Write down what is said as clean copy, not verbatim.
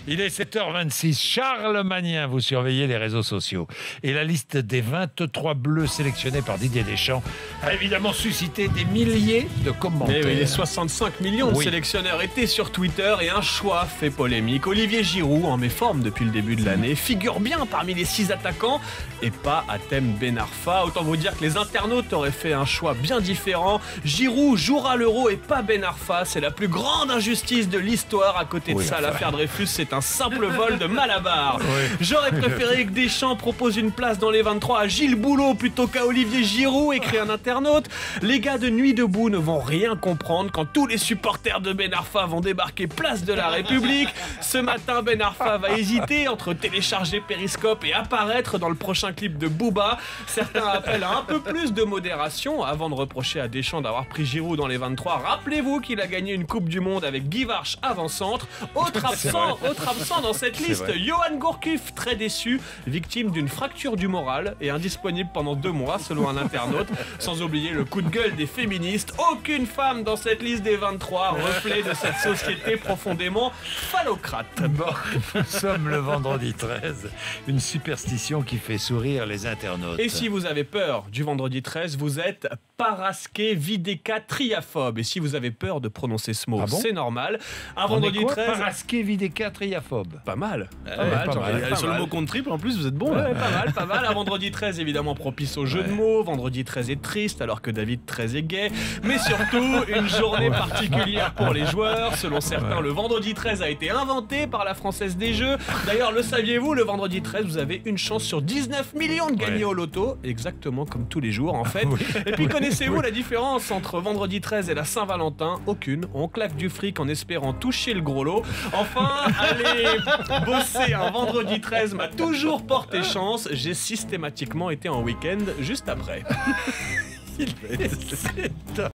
Il est 7h26. Charles Magnien, vous surveillez les réseaux sociaux. Et la liste des 23 bleus sélectionnés par Didier Deschamps a évidemment suscité des milliers de commentaires. Mais oui, les 65 millions de sélectionneurs étaient sur Twitter et un choix fait polémique. Olivier Giroud, en méforme depuis le début de l'année, figure bien parmi les 6 attaquants et pas Hatem Ben Arfa. Autant vous dire que les internautes auraient fait un choix bien différent. Giroud jouera l'Euro et pas Ben Arfa. C'est la plus grande injustice de l'histoire. À côté de ça, l'affaire Dreyfus, c'est un simple vol de Malabar. J'aurais préféré que Deschamps propose une place dans les 23 à Gilles Boulot plutôt qu'à Olivier Giroud, écrit un internaute. Les gars de Nuit debout ne vont rien comprendre quand tous les supporters de Ben Arfa vont débarquer place de la République. Ce matin, Ben Arfa va hésiter entre télécharger Periscope et apparaître dans le prochain clip de Booba. Certains appellent à un peu plus de modération avant de reprocher à Deschamps d'avoir pris Giroud dans les 23. Rappelez-vous qu'il a gagné une Coupe du Monde avec Guy Varche avant-centre. Autre absent dans cette liste, Johan Gourcuff, très déçu, victime d'une fracture du moral et indisponible pendant 2 mois selon un internaute. Sans oublier le coup de gueule des féministes. Aucune femme dans cette liste des 23, reflet de cette société profondément phallocrate. Bon, nous sommes le vendredi 13, une superstition qui fait sourire les internautes. Et si vous avez peur du vendredi 13, vous êtes paraskevidécatriaphobe. Et si vous avez peur de prononcer ce mot, c'est normal. Un vendredi 13... Paraskevidécatriaphobe. Pas mal. Sur le mot compte triple, en plus, vous êtes bon. Ouais, pas mal. Un vendredi 13, évidemment, propice au jeu de mots. Vendredi 13 est triste, alors que David 13 est gay. Mais surtout, une journée particulière pour les joueurs. Selon certains, le vendredi 13 a été inventé par la Française des Jeux. D'ailleurs, le saviez-vous, le vendredi 13, vous avez une chance sur 19 millions de gagner au loto. Exactement comme tous les jours, en fait. Et puis, connaissez-vous la différence entre vendredi 13 et la Saint-Valentin? Aucune. On claque du fric en espérant toucher le gros lot. Enfin, aller bosser un vendredi 13 m'a toujours porté chance. J'ai systématiquement été en week-end juste après.